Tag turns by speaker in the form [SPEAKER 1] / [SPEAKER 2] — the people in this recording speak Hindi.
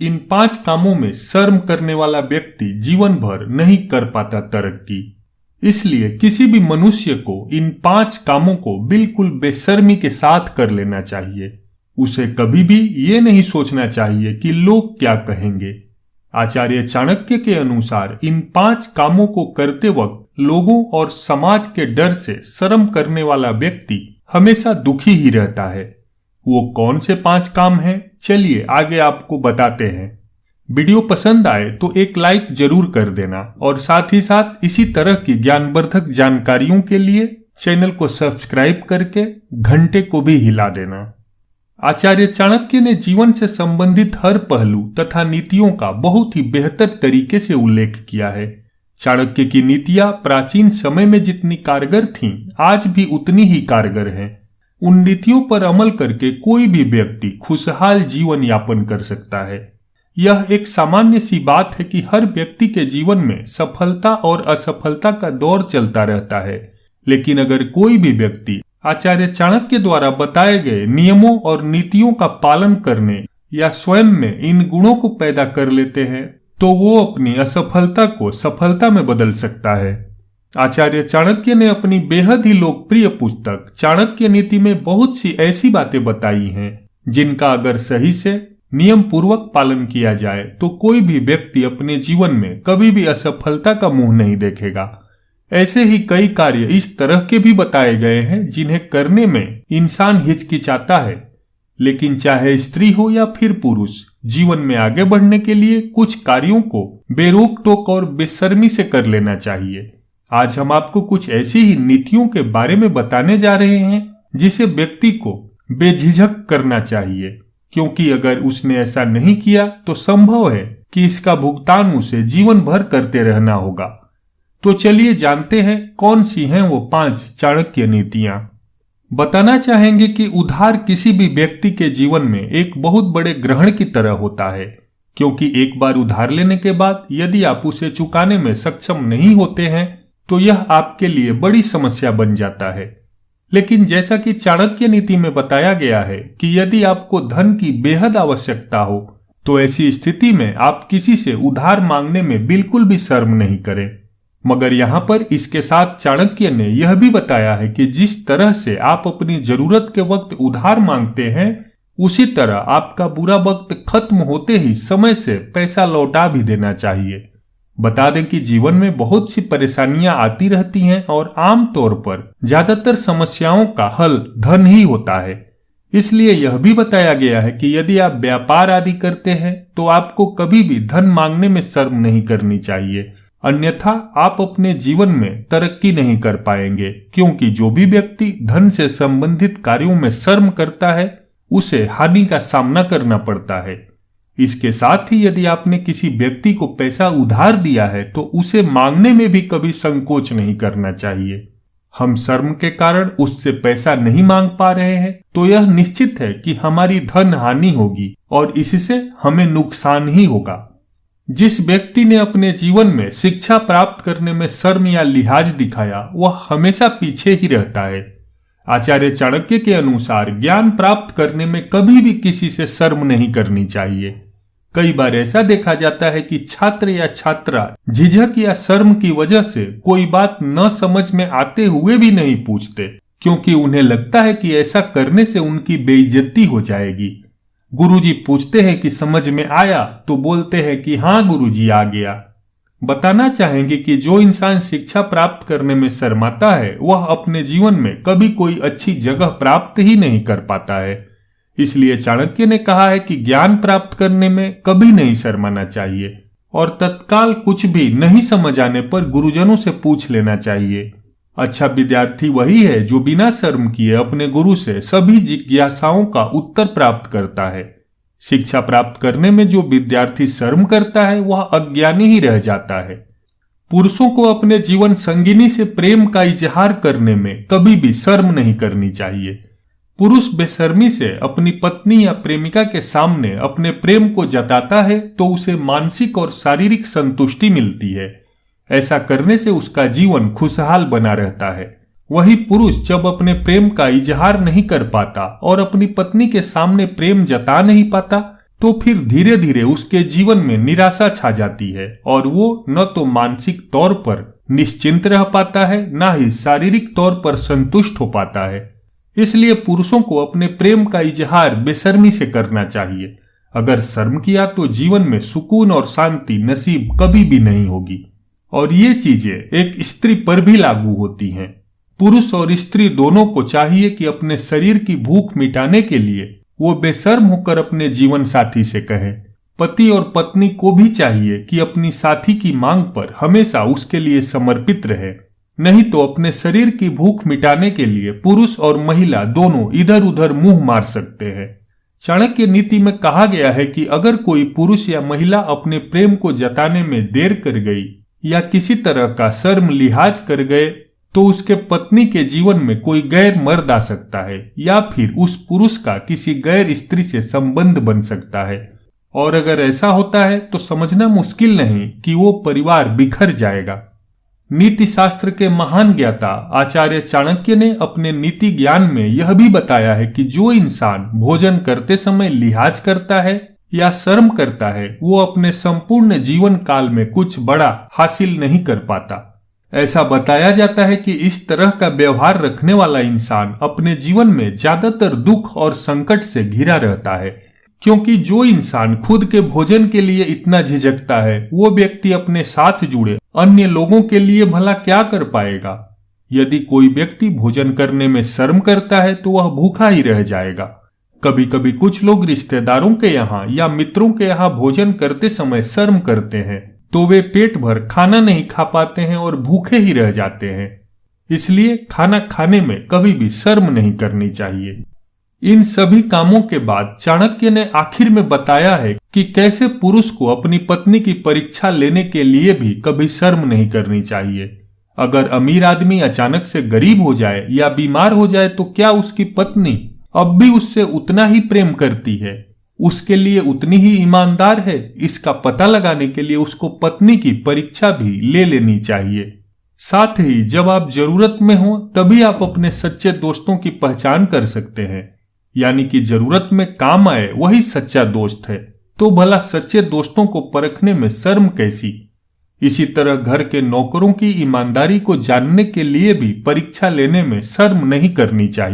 [SPEAKER 1] इन 5 कामों में शर्म करने वाला व्यक्ति जीवन भर नहीं कर पाता तरक्की। इसलिए किसी भी मनुष्य को इन 5 कामों को बिल्कुल बेशर्मी के साथ कर लेना चाहिए। उसे कभी भी ये नहीं सोचना चाहिए कि लोग क्या कहेंगे। आचार्य चाणक्य के अनुसार इन 5 कामों को करते वक्त लोगों और समाज के डर से शर्म करने वाला व्यक्ति हमेशा दुखी ही रहता है। वो कौन से 5 काम हैं, चलिए आगे आपको बताते हैं। वीडियो पसंद आए तो एक लाइक जरूर कर देना और साथ ही साथ इसी तरह की ज्ञानवर्धक जानकारियों के लिए चैनल को सब्सक्राइब करके घंटे को भी हिला देना। आचार्य चाणक्य ने जीवन से संबंधित हर पहलू तथा नीतियों का बहुत ही बेहतर तरीके से उल्लेख किया है। चाणक्य की नीतियां प्राचीन समय में जितनी कारगर थीं, आज भी उतनी ही कारगर हैं। उन नीतियों पर अमल करके कोई भी व्यक्ति खुशहाल जीवन यापन कर सकता है। यह एक सामान्य सी बात है कि हर व्यक्ति के जीवन में सफलता और असफलता का दौर चलता रहता है, लेकिन अगर कोई भी व्यक्ति आचार्य चाणक्य द्वारा बताए गए नियमों और नीतियों का पालन करने या स्वयं में इन गुणों को पैदा कर लेते हैं तो वो अपनी असफलता को सफलता में बदल सकता है। आचार्य चाणक्य ने अपनी बेहद ही लोकप्रिय पुस्तक चाणक्य नीति में बहुत सी ऐसी बातें बताई हैं जिनका अगर सही से नियम पूर्वक पालन किया जाए तो कोई भी व्यक्ति अपने जीवन में कभी भी असफलता का मुंह नहीं देखेगा। ऐसे ही कई कार्य इस तरह के भी बताए गए हैं जिन्हें करने में इंसान हिचकिचाता है, लेकिन चाहे स्त्री हो या फिर पुरुष, जीवन में आगे बढ़ने के लिए कुछ कार्यों को बेरोक टोक और बेशर्मी से कर लेना चाहिए। आज हम आपको कुछ ऐसी ही नीतियों के बारे में बताने जा रहे हैं जिसे व्यक्ति को बेझिझक करना चाहिए, क्योंकि अगर उसने ऐसा नहीं किया तो संभव है कि इसका भुगतान उसे जीवन भर करते रहना होगा। तो चलिए जानते हैं कौन सी हैं वो 5 चाणक्य नीतियां। बताना चाहेंगे कि उधार किसी भी व्यक्ति के जीवन में एक बहुत बड़े ग्रहण की तरह होता है, क्योंकि एक बार उधार लेने के बाद यदि आप उसे चुकाने में सक्षम नहीं होते हैं तो यह आपके लिए बड़ी समस्या बन जाता है। लेकिन जैसा कि चाणक्य नीति में बताया गया है कि यदि आपको धन की बेहद आवश्यकता हो तो ऐसी स्थिति में आप किसी से उधार मांगने में बिल्कुल भी शर्म नहीं करें। मगर यहाँ पर इसके साथ चाणक्य ने यह भी बताया है कि जिस तरह से आप अपनी जरूरत के वक्त उधार मांगते हैं, उसी तरह आपका बुरा वक्त खत्म होते ही समय से पैसा लौटा भी देना चाहिए। बता दें कि जीवन में बहुत सी परेशानियां आती रहती हैं और आमतौर पर ज्यादातर समस्याओं का हल धन ही होता है। इसलिए यह भी बताया गया है कि यदि आप व्यापार आदि करते हैं तो आपको कभी भी धन मांगने में शर्म नहीं करनी चाहिए, अन्यथा आप अपने जीवन में तरक्की नहीं कर पाएंगे, क्योंकि जो भी व्यक्ति धन से संबंधित कार्यों में शर्म करता है उसे हानि का सामना करना पड़ता है। इसके साथ ही यदि आपने किसी व्यक्ति को पैसा उधार दिया है तो उसे मांगने में भी कभी संकोच नहीं करना चाहिए। हम शर्म के कारण उससे पैसा नहीं मांग पा रहे हैं तो यह निश्चित है कि हमारी धन हानि होगी और इससे हमें नुकसान ही होगा। जिस व्यक्ति ने अपने जीवन में शिक्षा प्राप्त करने में शर्म या लिहाज दिखाया वह हमेशा पीछे ही रहता है। आचार्य चाणक्य के अनुसार ज्ञान प्राप्त करने में कभी भी किसी से शर्म नहीं करनी चाहिए। कई बार ऐसा देखा जाता है कि छात्र या छात्रा झिझक या शर्म की वजह से कोई बात न समझ में आते हुए भी नहीं पूछते, क्योंकि उन्हें लगता है कि ऐसा करने से उनकी बेइज्जती हो जाएगी। गुरुजी पूछते हैं कि समझ में आया तो बोलते हैं कि हाँ गुरुजी आ गया। बताना चाहेंगे कि जो इंसान शिक्षा प्राप्त करने में शर्माता है वह अपने जीवन में कभी कोई अच्छी जगह प्राप्त ही नहीं कर पाता है। इसलिए चाणक्य ने कहा है कि ज्ञान प्राप्त करने में कभी नहीं शर्माना चाहिए और तत्काल कुछ भी नहीं समझ आने पर गुरुजनों से पूछ लेना चाहिए। अच्छा विद्यार्थी वही है जो बिना शर्म किए अपने गुरु से सभी जिज्ञासाओं का उत्तर प्राप्त करता है। शिक्षा प्राप्त करने में जो विद्यार्थी शर्म करता है वह अज्ञानी ही रह जाता है। पुरुषों को अपने जीवन संगिनी से प्रेम का इजहार करने में कभी भी शर्म नहीं करनी चाहिए। पुरुष बेशर्मी से अपनी पत्नी या प्रेमिका के सामने अपने प्रेम को जताता है तो उसे मानसिक और शारीरिक संतुष्टि मिलती है। ऐसा करने से उसका जीवन खुशहाल बना रहता है। वही पुरुष जब अपने प्रेम का इजहार नहीं कर पाता और अपनी पत्नी के सामने प्रेम जता नहीं पाता तो फिर धीरे धीरे उसके जीवन में निराशा छा जाती है और वो न तो मानसिक तौर पर निश्चिंत रह पाता है, न ही शारीरिक तौर पर संतुष्ट हो पाता है। इसलिए पुरुषों को अपने प्रेम का इजहार बेशर्मी से करना चाहिए। अगर शर्म किया तो जीवन में सुकून और शांति नसीब कभी भी नहीं होगी। और ये चीजें एक स्त्री पर भी लागू होती हैं। पुरुष और स्त्री दोनों को चाहिए कि अपने शरीर की भूख मिटाने के लिए वो बेशर्म होकर अपने जीवन साथी से कहे। पति और पत्नी को भी चाहिए कि अपनी साथी की मांग पर हमेशा उसके लिए समर्पित रहे। नहीं तो अपने शरीर की भूख मिटाने के लिए पुरुष और महिला दोनों इधर उधर मुंह मार सकते हैं। चाणक्य नीति में कहा गया है कि अगर कोई पुरुष या महिला अपने प्रेम को जताने में देर कर गई या किसी तरह का शर्म लिहाज कर गए तो उसके पत्नी के जीवन में कोई गैर मर्द आ सकता है या फिर उस पुरुष का किसी गैर स्त्री से संबंध बन सकता है। और अगर ऐसा होता है तो समझना मुश्किल नहीं कि वो परिवार बिखर जाएगा। नीति शास्त्र के महान ज्ञाता आचार्य चाणक्य ने अपने नीति ज्ञान में यह भी बताया है कि जो इंसान भोजन करते समय लिहाज करता है या शर्म करता है वो अपने संपूर्ण जीवन काल में कुछ बड़ा हासिल नहीं कर पाता। ऐसा बताया जाता है कि इस तरह का व्यवहार रखने वाला इंसान अपने जीवन में ज्यादातर दुख और संकट से घिरा रहता है, क्योंकि जो इंसान खुद के भोजन के लिए इतना झिझकता है वो व्यक्ति अपने साथ जुड़े अन्य लोगों के लिए भला क्या कर पाएगा। यदि कोई व्यक्ति भोजन करने में शर्म करता है तो वह भूखा ही रह जाएगा। कभी कभी कुछ लोग रिश्तेदारों के यहाँ या मित्रों के यहाँ भोजन करते समय शर्म करते हैं तो वे पेट भर खाना नहीं खा पाते हैं और भूखे ही रह जाते हैं। इसलिए खाना खाने में कभी भी शर्म नहीं करनी चाहिए। इन सभी कामों के बाद चाणक्य ने आखिर में बताया है कि कैसे पुरुष को अपनी पत्नी की परीक्षा लेने के लिए भी कभी शर्म नहीं करनी चाहिए। अगर अमीर आदमी अचानक से गरीब हो जाए या बीमार हो जाए तो क्या उसकी पत्नी अब भी उससे उतना ही प्रेम करती है, उसके लिए उतनी ही ईमानदार है? इसका पता लगाने के लिए उसको पत्नी की परीक्षा भी ले लेनी चाहिए। साथ ही जब आप जरूरत में हो तभी आप अपने सच्चे दोस्तों की पहचान कर सकते हैं, यानी कि जरूरत में काम आए वही सच्चा दोस्त है। तो भला सच्चे दोस्तों को परखने में शर्म कैसी। इसी तरह घर के नौकरों की ईमानदारी को जानने के लिए भी परीक्षा लेने में शर्म नहीं करनी चाहिए।